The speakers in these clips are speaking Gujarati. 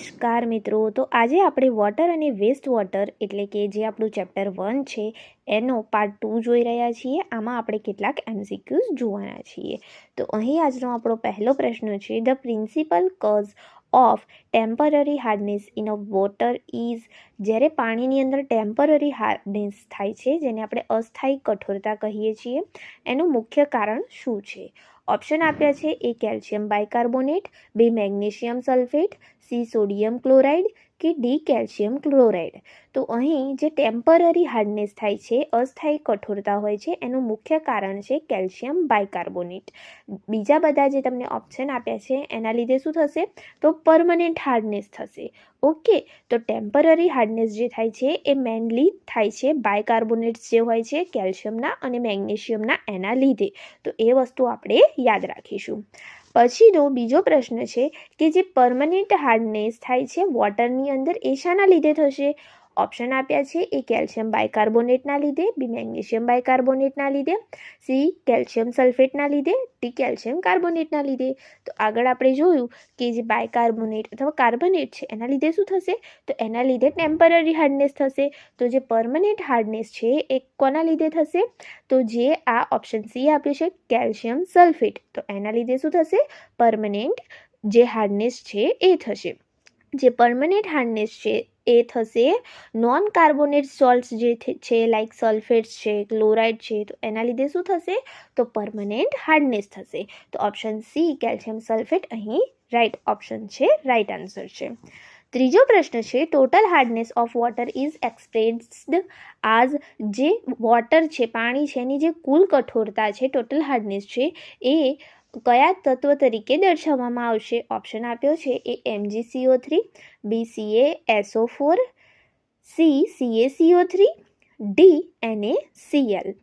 નમસ્કાર મિત્રો, તો આજે આપણે વોટર અને વેસ્ટ વોટર એટલે કે જે આપણું ચેપ્ટર 1 છે એનો પાર્ટ 2 જોઈ રહ્યા છીએ. આમાં આપણે કેટલાક MCQs જોવાના છીએ. તો અહીં આજનો આપણો પહેલો પ્રશ્ન છે, the principal cause of temporary hardness in a water is. જ્યારે પાણીની અંદર ટેમ્પરરી હાર્ડનેસ થાય છે, જેને આપણે અસ્થાયી કઠોરતા કહીએ છીએ, એનું મુખ્ય કારણ શું છે? ઓપ્શન આપ્યા છે: A calcium bicarbonate, B magnesium sulphate, C sodium chloride કે ડી કેલ્શિયમ ક્લોરાઇડ. તો અહીં જે ટેમ્પરરી હાર્ડનેસ થાય છે, અસ્થાયી કઠોરતા હોય છે, એનું મુખ્ય કારણ છે કેલ્શિયમ બાયકાર્બોનેટ. બીજા બધા જે તમને ઓપ્શન આપ્યા છે એના લીધે શું થશે? તો પરમનન્ટ હાર્ડનેસ થશે. ઓકે, તો ટેમ્પરરી હાર્ડનેસ જે થાય છે એ મેનલી થાય છે બાયકાર્બોનેટ્સ જે હોય છે કેલ્શિયમના અને મેગ્નેશિયમના, એના લીધે. તો એ વસ્તુ આપણે યાદ રાખીશું. પછીનો બીજો પ્રશ્ન છે કે જે પરમનન્ટ હાર્ડનેસ થાય છે વોટરની અંદર, એ શાના લીધે થશે? ઓપ્શન આપ્યા છે: એ કેલ્શિયમ બાયકાર્બોનેટના લીધે, બી મેગ્નેશિયમ બાયકાર્બોનેટના લીધે, સી કેલ્શિયમ સલ્ફેટના લીધે, ડી કેલ્શિયમ કાર્બોનેટના લીધે. તો આગળ આપણે જોયું કે જે બાયકાર્બોનેટ અથવા કાર્બોનેટ છે એના લીધે શું થશે? તો એના લીધે ટેમ્પરરી હાર્ડનેસ થશે. તો જે પરમનન્ટ હાર્ડનેસ છે એ કોના લીધે થશે? તો જે આ ઓપ્શન સી આપ્યું છે કેલ્શિયમ સલ્ફેટ, તો એના લીધે શું થશે? પરમનન્ટ જે હાર્ડનેસ છે એ થશે. જે પરમનન્ટ હાર્ડનેસ છે એ થશે નોન કાર્બોનેટ સોલ્ટ્સ જે છે, લાઈક સલ્ફેટ્સ છે, ક્લોરાઇડ છે, તો એના લીધે શું થશે? તો પરમનન્ટ હાર્ડનેસ થશે. તો ઓપ્શન સી કેલ્શિયમ સલ્ફેટ અહીં રાઈટ ઓપ્શન છે, રાઈટ આન્સર છે. ત્રીજો પ્રશ્ન છે, total hardness of water is expressed as. જે વોટર છે, પાણી છે, એની જે કુલ કઠોરતા છે, ટોટલ હાર્ડનેસ છે, એ કયા તત્વ તરીકે દર્શાવવામાં આવશે? ઓપ્શન આપ્યો છે: એ MgCO3, બી CaSO4, C CaCO3, D NaCl.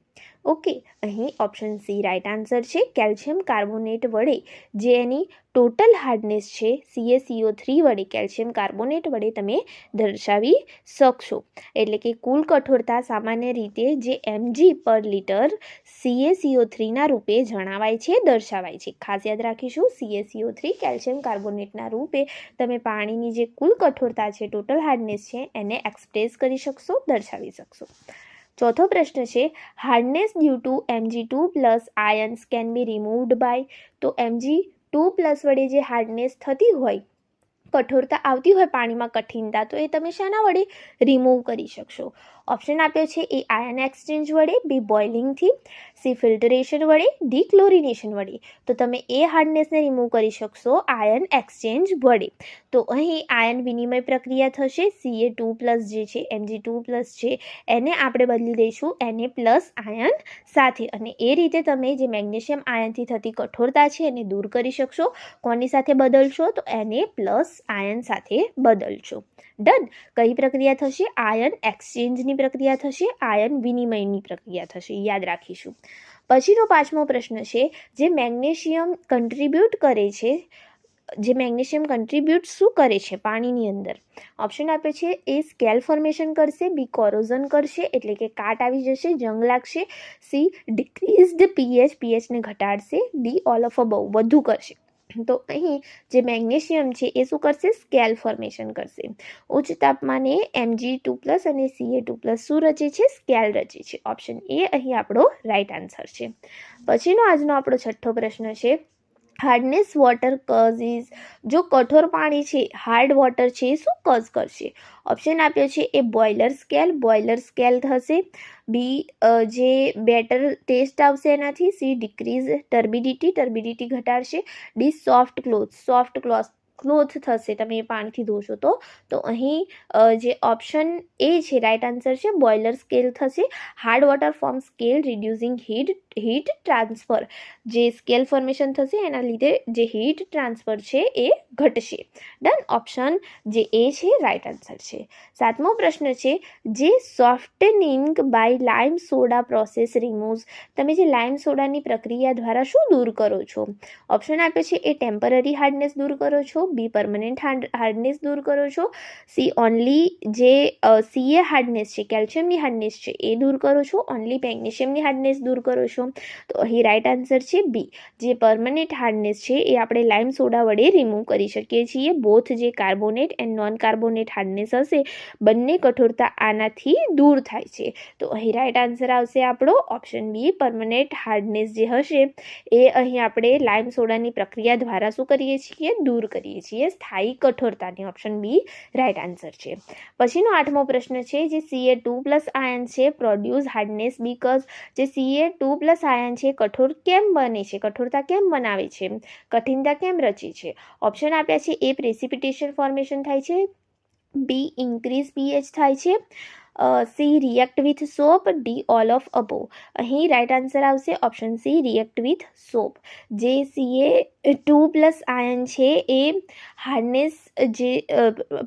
Okay, અહીં ઓપ્શન સી રાઈટ આન્સર છે. કેલ્શિયમ કાર્બોનેટ વડે જે એની ટોટલ હાર્ડનેસ છે, CaCO3 વડે, કેલ્શિયમ કાર્બોનેટ વડે તમે દર્શાવી શકશો. એટલે કે કુલ કઠોરતા સામાન્ય રીતે જે mg પર લિટર CaCO3ના રૂપે જણાવાય છે, દર્શાવાય છે. ખાસ યાદ રાખીશું, CaCO3 કેલ્શિયમ કાર્બોનેટના રૂપે તમે પાણીની જે કુલ કઠોરતા છે, ટોટલ હાર્ડનેસ છે, એને એક્સપ્રેસ કરી શકશો, દર્શાવી શકશો. ચોથો પ્રશ્ન છે, hardness due to Mg2+ ions can be removed by. તો Mg2+ વડે જે હાર્ડનેસ થતી હોય, કઠોરતા આવતી હોય પાણીમાં, કઠિનતા, તો એ તમે શાના વડે રિમૂવ કરી શકશો? ઓપ્શન આપ્યો છે: એ આયન એક્સચેન્જ વડે, બી બોઇલિંગથી, સી ફિલ્ટરેશન વડે, ડી ક્લોરિનેશન વડે. તો તમે એ હાર્ડનેસને રિમૂવ કરી શકશો આયન એક્સચેન્જ વડે. તો અહીં આયન વિનિમય પ્રક્રિયા થશે. Ca2+ જે છે, Mg2+ છે, એને આપણે બદલી દઈશું Na+ આયન સાથે, અને એ રીતે તમે જે મેગ્નેશિયમ આયનથી થતી કઠોરતા છે એને દૂર કરી શકશો. કોની સાથે બદલશો? તો Na+ આયન સાથે બદલશો. ડન. કઈ પ્રક્રિયા થશે? આયન એક્સચેન્જની પ્રક્રિયા થશે, આયન વિનિમયની પ્રક્રિયા થશે, યાદ રાખીશું. પછીનો પાંચમો પ્રશ્ન છે, જે મેગ્નેશિયમ કન્ટ્રીબ્યુટ કરે છે, જે મેગ્નેશિયમ કન્ટ્રીબ્યુટ શું કરે છે પાણીની અંદર? ઓપ્શન આપે છે: એ સ્કેલ ફોર્મેશન કરશે, બી કોરોઝન કરશે, એટલે કે કાટ આવી જશે, જંગ લાગશે, સી ડિક્રીઝડ pHને ઘટાડશે, ડી ઓલ ઓફ અબવ, બધું કરશે. તો અહીં જે મેગ્નેશિયમ છે એ શું કરશે? સ્કેલ ફોર્મેશન કરશે. ઉચ્ચ તાપમાને Mg2+ અને Ca2+ શું રચે છે? સ્કેલ રચે છે. ઓપ્શન એ અહીં આપણો રાઈટ આન્સર છે. પછીનો આજનો આપણો છઠ્ઠો પ્રશ્ન છે, હાર્ડનેસ વોટર કઝ ઇઝ. જો કઠોર પાણી છે, હાર્ડ વોટર છે, એ શું કઝ કરશે? ઓપ્શન આપ્યો છે: એ બોઇલર સ્કેલ થશે, બી જે બેટર ટેસ્ટ આવશે એનાથી, સી ડિક્રીઝ ટર્બિડિટી ઘટાડશે, ડી સોફ્ટ ક્લોથ થશે તમે એ પાણીથી ધોશો તો અહીં જે ઓપ્શન એ છે રાઈટ આન્સર છે, બોઇલર સ્કેલ થશે. Hard water form scale reducing heat transfer. જે સ્કેલ ફોર્મેશન થશે એના લીધે જે હીટ ટ્રાન્સફર છે એ ઘટશે. ડન. ઓપ્શન જે એ છે રાઈટ આન્સર છે. સાતમો પ્રશ્ન છે, જે softening by lime soda process removes. તમે જે લાઇમ સોડાની પ્રક્રિયા દ્વારા શું દૂર કરો છો? ઓપ્શન આપ્યો છે: એ ટેમ્પરરી હાર્ડનેસ દૂર કરો છો, બી પરમનન્ટ હાર્ડનેસ દૂર કરો છો, સી ઓનલી જે Ca હાર્ડનેસ છે, કેલ્શિયમની હાર્ડનેસ છે એ દૂર કરો છો, ઓનલી મેગ્નેશિયમની હાર્ડનેસ દૂર કરો છો, તો અહીં રાઈટ આન્સર છે બી. જે પરમનન્ટ હાર્ડનેસ છે એ આપણે લાઇમ સોડા વડે રિમૂવ કરી શકીએ છીએ. બોથ જે carbonate and non carbonate hardness હશે બંને કઠોરતા આનાથી દૂર થાય છે. તો અહીં રાઈટ આન્સર આવશે આપણો ઓપ્શન બી. પરમનન્ટ હાર્ડનેસ જે હશે એ અહીં આપણે લાઇમ સોડાની પ્રક્રિયા દ્વારા શું કરીએ છીએ? દૂર કરીએ છીએ સ્થાયી કઠોરતાની. ઓપ્શન બી રાઈટ આન્સર છે. પછીનો 8મો પ્રશ્ન છે જે Ca2+ આયન છે પ્રોડ્યુસ હાર્ડનેસ બીકોઝ જે Ca2+ આયન છે કઠોર કેમ બને છે? કઠોરતા કેમ બનાવે છે? કઠિનતા કેમ રચે છે? ઓપ્શન આપ્યા છે એ પ્રેસિપિટેશન ફોર્મેશન થાય છે, બી ઇન્ક્રીઝ pH થાય છે, C react with soap, D all of above. અહીં રાઈટ આન્સર આવશે option C react with soap. જે Ca2+ આયન છે એ હાર્ડનેસ જે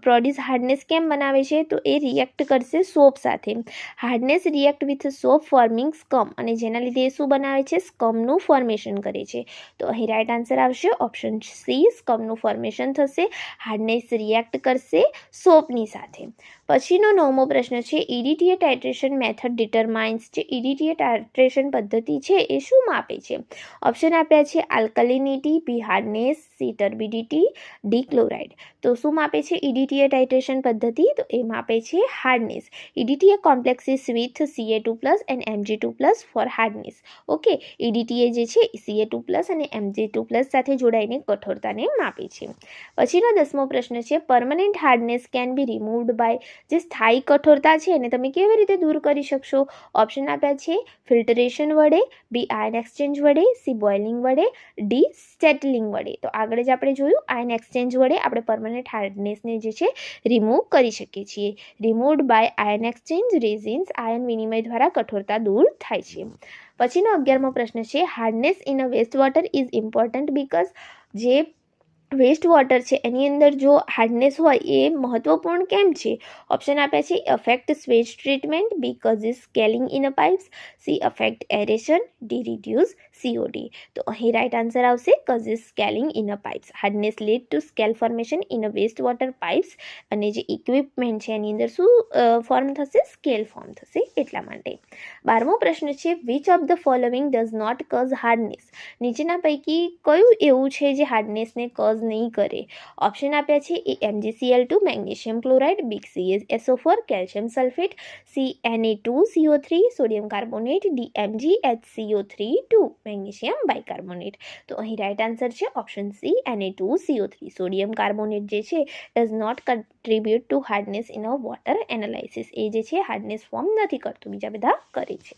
પ્રોડ્યુસ હાર્ડનેસ કેમ બનાવે છે? તો એ રિએક્ટ કરશે સોપ સાથે. Hardness react with soap forming scum, અને જેના લીધે એ શું બનાવે છે? સ્કમનું ફોર્મેશન કરે છે. તો અહીં રાઈટ આન્સર આવશે ઓપ્શન સી. સ્કમનું ફોર્મેશન થશે, હાર્ડનેસ રિએક્ટ કરશે સોપની સાથે. પછીનો 9મો પ્રશ્ન છે EDTA ટાઇટ્રેશન મેથડ ડિટરમાઇન્સ. જે EDTA ટાઇટ્રેશન પદ્ધતિ છે એ શું માપે છે? ઓપ્શન આપ્યા છે આલ્કલિનિટી, બી હાર્ડનેસ, સી ટર્બિડિટી, ડી ક્લોરાઇડ. તો શું માપે છે EDTA ટાઇટ્રેશન પદ્ધતિ? તો એ માપે છે hardness. EDTA complexes with Ca2+ and Mg2+ for hardness. Okay, EDTA જે છે Ca2+ અને Mg2+ સાથે જોડાઈને કઠોરતાને માપે છે. પછીનો 10મો પ્રશ્ન છે permanent hardness can be removed by. જે સ્થાયી કઠોરતા છે એને તમે કેવી રીતે દૂર કરી શકશો? ઓપ્શન આપ્યા છે ફિલ્ટરેશન વડે, બી આયન એક્સચેન્જ વડે, સી બોઇલિંગ વડે, ડી સેટલિંગ વડે. તો આગળ જ આપણે જોયું આયન એક્સચેન્જ વડે આપણે પરમનન્ટ હાર્ડનેસને જે છે રિમૂવ કરી શકીએ છીએ. Removed by ion exchange resins. Ion વિનિમય દ્વારા કઠોરતા દૂર થાય છે. પછીનો 11મો પ્રશ્ન છે hardness in a waste water is important because. જે વેસ્ટ વોટર છે એની અંદર જો હાર્ડનેસ હોય એ મહત્વપૂર્ણ કેમ છે? ઓપ્શન આપ્યા છે affect sewage treatment, because is scaling in a pipes, C affect aeration, D reduce COD. તો અહીં રાઈટ આન્સર આવશે cause is scaling in a pipes. Hardness lead to scale formation in a waste water pipes. અને જે ઇક્વિપમેન્ટ છે એની અંદર શું ફોર્મ થશે? સ્કેલ ફોર્મ થશે એટલા માટે. 12મો પ્રશ્ન છે which of the following does not cause hardness. નીચેના પૈકી કયું એવું છે જે હાર્ડનેસને કઝ નહીં કરે? ઓપ્શન આપ્યા છે A MgCl2 magnesium chloride, B CaSO4 calcium sulphate, C Na2CO3 sodium carbonate, D MgHCO3 magnesium bicarbonate. તો અહીં રાઈટ આન્સર છે option C Na2CO3. Sodium carbonate જે છે does not contribute to hardness in a water analysis. એ જે છે હાર્ડનેસ ફોર્મ નથી કરતું, બીજા બધા કરે છે.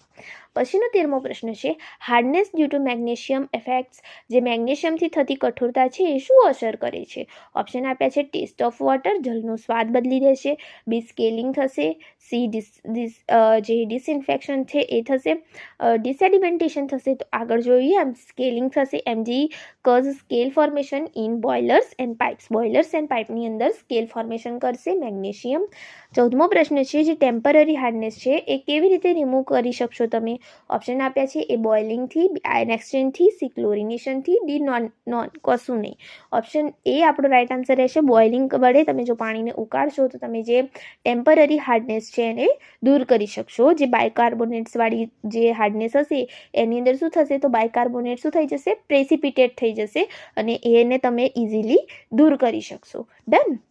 પછીનો 13મો પ્રશ્ન છે hardness due to magnesium effects. જે મેગ્નેશિયમથી થતી કઠોરતા છે એ શું અસર કરે છે? ઓપ્શન આપ્યા છે ટેસ્ટ ઓફ વોટર, જલનો સ્વાદ બદલી દેશે, બી સ્કેલિંગ થશે, સી જે ડિસઇન્ફેક્શન છે એ થશે, ડિસેડિમેન્ટેશન થશે. તો આગળ જોઈએ એમ સ્કેલિંગ થશે. MG cause scale formation in boilers and pipes. Boilers and પાઇપની અંદર સ્કેલ ફોર્મેશન કરશે મેગ્નેશિયમ. 14મો પ્રશ્ન છે જે ટેમ્પરરી હાર્ડનેસ છે એ કેવી રીતે રિમૂવ કરી શકશો તમે? ઓપ્શન આપ્યા છે એ બોઇલિંગથી, આયન એક્સચેન્જથી, સી ક્લોરિનેશનથી, ડી નોન કશું નહીં. ઓપ્શન એ આપણો રાઈટ આન્સર રહેશે બોઇલિંગ વડે. તમે જો પાણીને ઉકાળશો તો તમે જે ટેમ્પરરી હાર્ડનેસ છે એને દૂર કરી શકશો. જે બાયકાર્બોનેટ્સવાળી જે હાર્ડનેસ હશે એની અંદર શું થશે? તો બાયકાર્બોનેટ શું થઈ જશે? પ્રેસિપિટેટ થઈ જશે અને એને તમે ઇઝીલી દૂર કરી શકશો. ડન.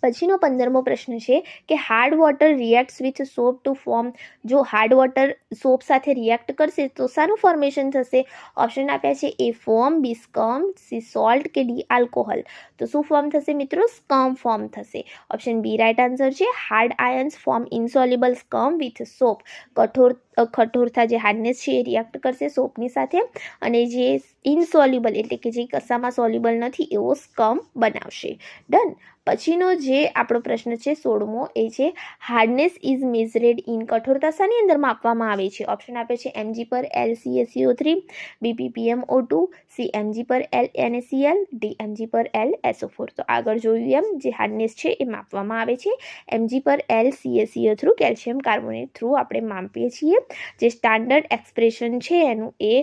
પછીનો 15મો પ્રશ્ન છે કે hard water reacts with soap to form. જો હાર્ડ વોટર સોપ સાથે રિએક્ટ કરશે તો શાનું ફોર્મેશન થશે? ઓપ્શન આપ્યા છે A foam, B scum, C salt કે ડી આલ્કોહોલ. તો શું ફોર્મ થશે મિત્રો? સ્કમ ફોર્મ થશે. ઓપ્શન બી રાઈટ આન્સર છે. Hard ions form insoluble scum with soap. કઠોરતા જે હાર્ડનેસ છે એ રિએક્ટ કરશે સોપની સાથે અને જે ઇનસોલ્યુબલ એટલે કે જે કશામાં સોલ્યુબલ નથી એવો સ્કમ બનાવશે. ડન. પછીનો જે આપણો પ્રશ્ન છે 16મો એ છે હાર્ડનેસ ઇઝ મેઝરેડ ઇન. કઠોરતા શાની અંદર માપવામાં આવે છે? ઓપ્શન આપે છે Mg પર L CaCO3, બી ppmO2, સી Mg પર L NaCl, ડી Mg પર L SO4. તો આગળ જોયું એમ જે હાર્ડનેસ છે એ માપવામાં આવે છે Mg પર L CaCO through calcium carbonate through આપણે માપીએ છીએ. જે સ્ટાન્ડર્ડ એક્સપ્રેશન છે એનું એ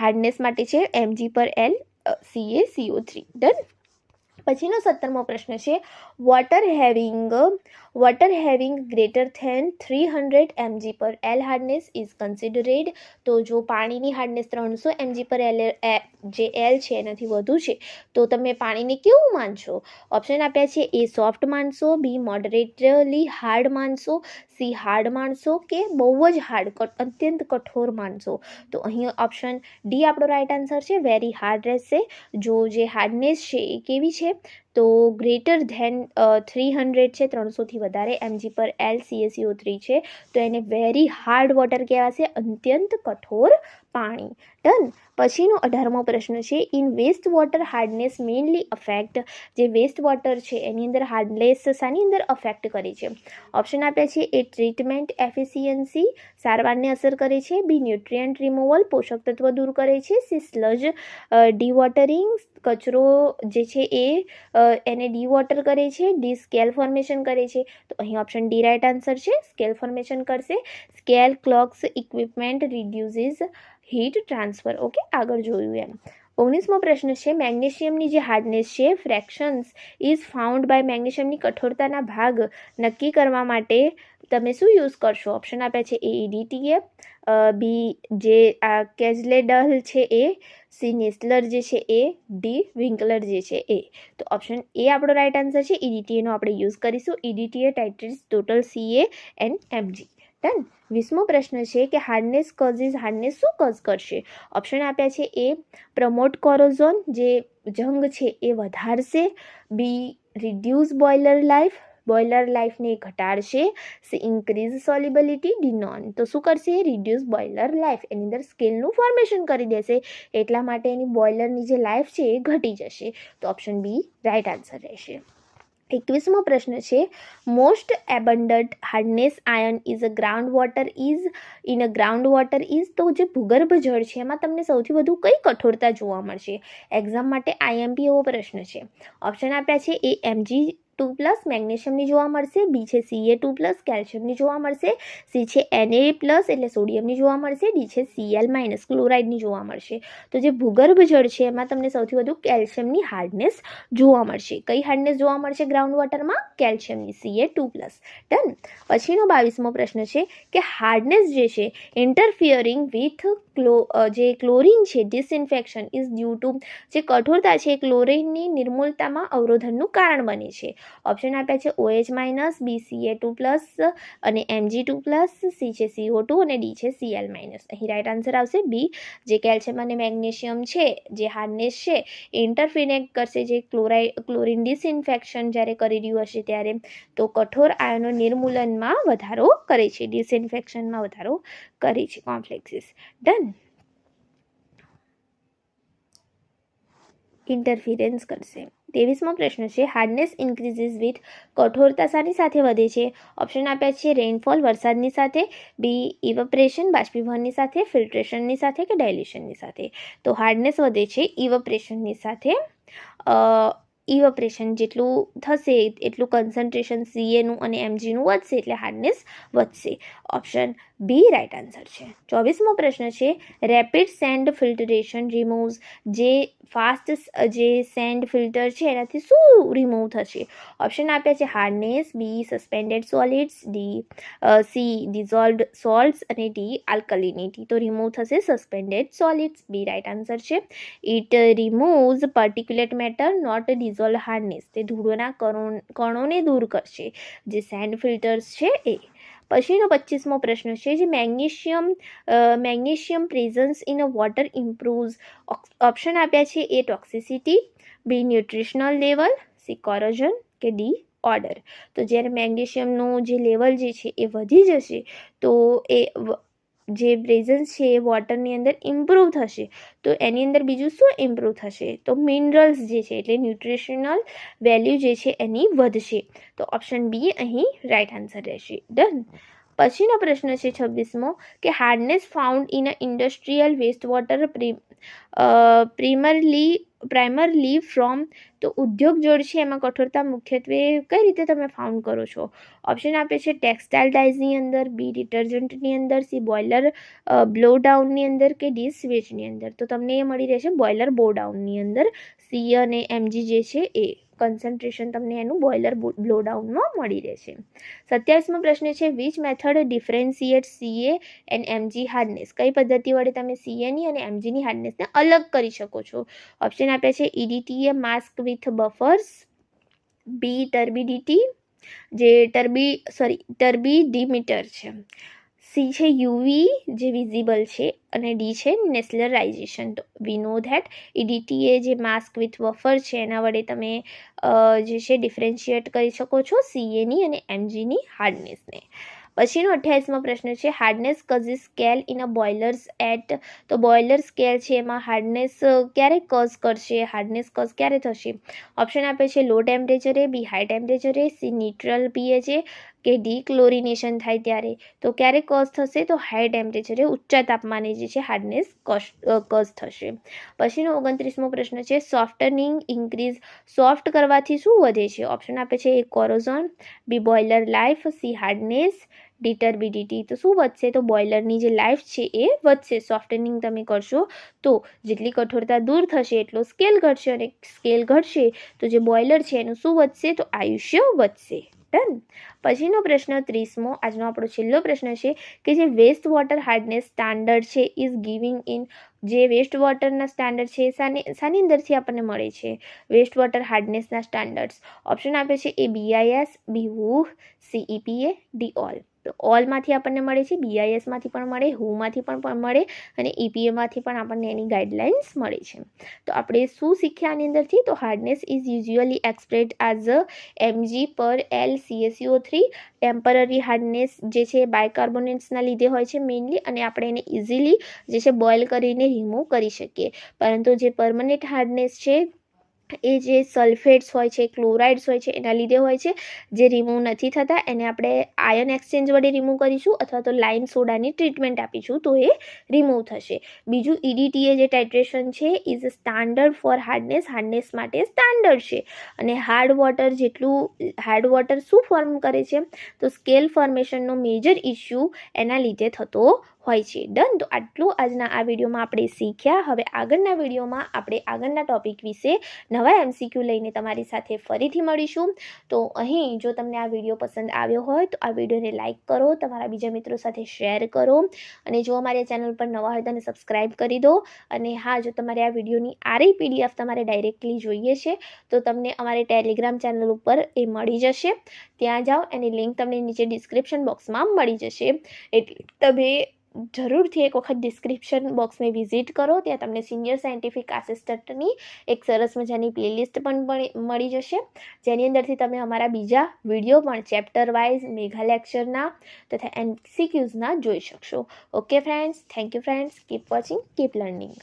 હાર્ડનેસ માટે છે Mg પર L CaCO3. ડન. પછીનો 17મો પ્રશ્ન છે water having greater than 300 mg per L hardness is considered. તો જો પાણીની હાર્ડનેસ 300 mg પર એલ જે એલ છે એનાથી વધુ છે તો તમે પાણીને કેવું માનશો? ઓપ્શન આપ્યા છે એ સોફ્ટ માનશો, બી મોડરેટલી હાર્ડ માનશો, સી હાર્ડ માનશો કે બહુ જ હાર્ડ અત્યંત કઠોર માનશો. તો અહીં ઓપ્શન ડી આપણો રાઇટ આન્સર છે, વેરી હાર્ડ રહેશે. જો જે હાર્ડનેસ છે એ કેવી છે તો ગ્રેટર ધેન 300 છે, 300થી વધારે mg પર એલ CaCO3 છે તો એને વેરી હાર્ડ વોટર કહેવાશે, અત્યંત કઠોર પાણી. ડન. પછીનો 18મો પ્રશ્ન છે in waste water hardness mainly affect. જે વેસ્ટ વોટર છે એની અંદર હાર્ડનેસ શાની અંદર અફેક્ટ કરે છે? ઓપ્શન આપ્યા છે એ ટ્રીટમેન્ટ એફિશિયન્સી સારવારને અસર કરે છે, બી ન્યુટ્રિયન્ટ રિમૂવલ પોષક તત્વ દૂર કરે છે, સી સ્લજ ડીવોટરિંગ કચરો જે છે એને ડીવોટર કરે છે, ડી સ્કેલ ફોર્મેશન કરે છે. તો અહીં ઓપ્શન ડી રાઇટ આન્સર છે, સ્કેલ ફોર્મેશન કરશે. Scale clogs equipment reduces heat transfer. Okay, આગળ જોયું એમ. 19મો પ્રશ્ન છે મેગ્નેશિયમની જે હાર્ડનેસ છે ફ્રેક્શન્સ ઇઝ ફાઉન્ડ બાય. મેગ્નેશિયમની કઠોરતાના ભાગ નક્કી કરવા માટે તમે શું યુઝ કરશો? ઓપ્શન આપ્યા છે એ EDTA, બી જે આ કેઝલેડલ છે એ, સી નેસ્લર જે છે એ, ડી વિંકલર જે છે એ. તો ઓપ્શન એ આપણો રાઇટ આન્સર છે, EDTA નો આપણે યુઝ કરીશું. EDTA titrates total CaNmg. Done. 20મો પ્રશ્ન છે કે હાર્ડનેસ શું કોઝ કરશે? ઓપ્શન આપ્યા છે એ પ્રમોટ કોરોઝન, જે જંગ છે એ વધારશે, બી રિડ્યુસ બોઇલર લાઈફને ઘટાડશે, C increase solubility, D non. તો શું કરશે? રિડ્યુસ બોઇલર લાઈફ, એની અંદર સ્કેલનું ફોર્મેશન કરી દેશે, એટલા માટે એની બોઇલરની જે લાઈફ છે એ ઘટી જશે. તો ઓપ્શન બી રાઇટ આન્સર રહેશે. 21મો પ્રશ્ન છે most abundant hardness ion is ground water is. તો જે ભૂગર્ભ જળ છે એમાં તમને સૌથી વધુ કઈ કઠોરતા જોવા મળશે? એક્ઝામ માટે IMP એવો પ્રશ્ન છે. ઓપ્શન આપ્યા છે એ Mg2+ મેગ્નેશિયમની જોવા મળશે, બી છે Ca2+ કેલ્શિયમની જોવા મળશે, સી છે Na+ એટલે સોડિયમની જોવા મળશે, ડી છે Cl- ક્લોરાઇડની જોવા મળશે. તો જે ભૂગર્ભ જળ છે એમાં તમને સૌથી વધુ કેલ્શિયમની હાર્ડનેસ જોવા મળશે. કઈ હાર્ડનેસ જોવા મળશે ગ્રાઉન્ડ વોટરમાં? કેલ્શિયમની, Ca2+. ડન. પછીનો 22મો પ્રશ્ન છે કે હાર્ડનેસ જે છે ઇન્ટરફિયરિંગ વિથ જે ક્લોરિન છે ડિસઇન્ફેક્શન ઇઝ ડ્યુ ટુ. જે કઠોરતા છે ક્લોરિનની નિર્મૂલતામાં અવરોધનનું કારણ બને છે. ઓપ્શન આપ્યા છે OH-, બી Ca2+ અને Mg2+, સી છે CO2 અને ડી છે Cl-. અહીં રાઇટ આન્સર આવશે બી. જે કેલ્શિયમ અને મેગ્નેશિયમ છે જે હાર્ડનેસ છે ઇન્ટરફિરેટ કરશે જે ક્લોરિન ડિસઇન્ફેક્શન જ્યારે કરી રહ્યું હશે ત્યારે, તો કઠોર આયનો નિર્મૂલનમાં વધારો કરે છે, ડિસઇન્ફેક્શનમાં વધારો કરે છે, કોમ્પ્લેક્સિસ. ડન. ઇન્ટરફિરન્સ કરશે. 23મો પ્રશ્ન છે હાર્ડનેસ ઇન્ક્રીઝિસ વિથ. કઠોરતા શાની સાથે વધે છે? ઓપ્શન આપ્યા છે રેનફોલ વરસાદની સાથે, બી ઇવપરેશન બાષ્પીભવનની સાથે, ફિલ્ટ્રેશનની સાથે કે ડાયલ્યુશનની સાથે. તો હાર્ડનેસ વધે છે ઇવપરેશનની સાથે. ઇવપરેશન જેટલું થશે એટલું કન્સન્ટ્રેશન Caનું અને Mgનું વધશે એટલે હાર્ડનેસ વધશે. ઓપ્શન બી રાઇટ આન્સર છે. 24મો પ્રશ્ન છે રેપિડ સેન્ડ ફિલ્ટરેશન રિમૂવ્સ. જે ફાસ્ટ જે સેન્ડ ફિલ્ટર છે એનાથી શું રિમૂવ થશે? ઓપ્શન આપ્યા છે hardness, B suspended solids, C dissolved salts અને ડી આલ્કલિનિટી. તો રિમૂવ થશે suspended solids, B right answer છે. It removes particulate matter not dissolve hardness. તે ધૂળોના કણોને દૂર કરશે જે સેન્ડ ફિલ્ટર્સ છે એ. પછીનો 25મો પ્રશ્ન છે જે magnesium presence in a water improves. Option આપ્યા છે A toxicity, B nutritional level, C corrosion કે ડી ઓર્ડર. તો જ્યારે મેગ્નેશિયમનું જે લેવલ જે છે એ વધી જશે તો એ જે પ્રેઝન્સ છે એ વોટરની અંદર ઇમ્પ્રૂવ થશે. તો એની અંદર બીજું શું ઇમ્પ્રૂવ થશે? તો મિનરલ્સ જે છે એટલે ન્યુટ્રિશનલ વેલ્યુ જે છે એની વધશે. તો ઓપ્શન બી અહીં રાઇટ આન્સર રહેશે. ડન. પછીનો પ્રશ્ન છે 26મો કે hardness found in a industrial waste water primarily from. તો ઉદ્યોગ જળ છે એમાં કઠોરતા મુખ્યત્વે કઈ રીતે તમે ફાઉન્ડ કરો છો? ઓપ્શન આપે છે ટેક્સટાઇલ ડાઇઝની અંદર, બી ડિટર્જન્ટની અંદર, સી બોઇલર બ્લો ડાઉનની અંદર કે ડી સ્વિચની અંદર. તો તમને એ મળી રહેશે બોઇલર બ્લો ડાઉનની અંદર. સી અને એમજી જે છે એ કન્સન્ટ્રેશન તમને એનું બોઇલર બ્લો ડાઉનમાં મળી રહેશે. 27મો પ્રશ્ન છે which method differentiate CA and MG hardness. કઈ પદ્ધતિ વડે તમે સીએની અને એમજીની હાર્ડનેસને અલગ કરી શકો છો. ઓપ્શન આપ્યા છે ઈડીટીએ માસ્ક વિથ બફર્સ, બી ટર્બિડિટી જે ટર્બિડિમીટર છે, સી છે યુવી જે વિઝિબલ છે અને ડી છે નેસ્લરાઇઝેશન. તો વી નો ધેટ ઈડીટીએ જે માસ્ક વિથ બફર છે એના વડે તમે જે છે ડિફરન્શિએટ કરી શકો છો સીએની અને એમજીની હાર્ડનેસને. પછીનો 28મો પ્રશ્ન છે hardness causes scale in a boilers at. તો બોઇલર સ્કેલ છે એમાં હાર્ડનેસ ક્યારે કઝ કરશે, હાર્ડનેસ કઝ ક્યારે થશે. ઓપ્શન આપે છે લો ટેમ્પરેચરે, બી હાઈ ટેમ્પરેચરે, સી ન્યુટ્રલ પીએચએ કે ડી ક્લોરિનેશન થાય ત્યારે. તો ક્યારે કઝ થશે, તો હાઈ ટેમ્પરેચરે ઊંચા તાપમાને જે છે હાર્ડનેસ કઝ થશે. પછીનો 29મો પ્રશ્ન છે સોફ્ટનિંગ ઇન્ક્રીઝ. સોફ્ટ કરવાથી શું વધે છે. ઓપ્શન આપે છે A corrosion, B boiler life, C hardness, D turbidity. તો શું વધશે, તો બોઇલરની જે લાઈફ છે એ વધશે. સોફ્ટનિંગ તમે કરશો તો જેટલી કઠોરતા દૂર થશે એટલો સ્કેલ ઘટશે અને સ્કેલ ઘટશે તો જે બોઇલર છે એનું શું વધશે, તો આયુષ્ય વધશે. ડન. પછીનો પ્રશ્ન 30મો આજનો આપણો છેલ્લો પ્રશ્ન છે કે જે વેસ્ટ વોટર હાર્ડનેસ સ્ટાન્ડર્ડ છે ઇઝ ગિવિંગ ઇન. જે વેસ્ટ વોટરના સ્ટાન્ડર્ડ છે શાની અંદરથી આપણને મળે છે વેસ્ટ વોટર હાર્ડનેસના સ્ટાન્ડર્ડ્સ. ઓપ્શન આપે છે એ બીઆઈએસ, બી હુ, સી ઈપીએ, ડી ઓલ. તો ઓલમાંથી આપણને મળે છે, બીઆઈએસમાંથી પણ મળે, હુમાંથી પણ મળે અને ઈપીએમાંથી પણ આપણને એની ગાઈડલાઇન્સ મળે છે. તો આપણે શું શીખ્યા આની અંદરથી, તો hardness is usually expressed as a MG per L CaCO3. Temporary hardness જે છે બાયકાર્બોનેટ્સના લીધે હોય છે મેઇનલી, અને આપણે એને ઇઝીલી જે છે બોઇલ કરીને રિમૂવ કરી શકીએ. પરંતુ જે પરમનન્ટ હાર્ડનેસ છે એ જે સલ્ફેટ્સ હોય છે, ક્લોરાઇડ્સ હોય છે એના લીધે હોય છે, જે રિમૂવ નથી થતા. એને આપણે આયન એક્સચેન્જ વડે રિમૂવ કરીશું અથવા તો લાઇમ સોડાની ટ્રીટમેન્ટ આપીશું તો એ રિમૂવ થશે. બીજું ઈડીટીએ જે ટાઇટ્રેશન છે is standard for hardness. Hardness માટે સ્ટાન્ડર્ડ છે. અને હાર્ડ વોટર શું ફોર્મ કરે છે, તો સ્કેલ ફોર્મેશનનો મેજર ઇસ્યુ એના લીધે થતો હોય છે. ડન. તો આટલું આજના આ વિડીયોમાં આપણે શીખ્યા. હવે આગળના વિડીયોમાં આપણે આગળના ટોપિક વિશે નવા MCQ લઈને તમારી સાથે ફરીથી મળીશું. તો અહીં જો તમને આ વિડીયો પસંદ આવ્યો હોય તો આ વિડીયોને લાઇક કરો, તમારા બીજા મિત્રો સાથે શેર કરો અને જો અમારી ચેનલ પર નવા હોય તો એને સબસ્ક્રાઈબ કરી દો. અને હા, જો તમારે આ વિડીયોની આરી PDF તમારે ડાયરેક્ટલી જોઈએ છે તો તમને અમારી ટેલિગ્રામ ચેનલ ઉપર એ મળી જશે. ત્યાં જાઓ, એની લિંક તમને નીચે ડિસ્ક્રિપ્શન બોક્સમાં મળી જશે. એટલે તમે જરૂરથી એક વખત ડિસ્ક્રિપ્શન બોક્સને વિઝિટ કરો. ત્યાં તમને સિનિયર સાયન્ટિફિક આસિસ્ટન્ટની એક સરસ મજાની પ્લેલિસ્ટ પણ મળી જશે, જેની અંદરથી તમે અમારા બીજા વિડીયો પણ ચેપ્ટર વાઇઝ મેગા લેક્ચરના તથા MCQsના જોઈ શકશો. Okay friends, thank you friends. Keep watching, keep learning.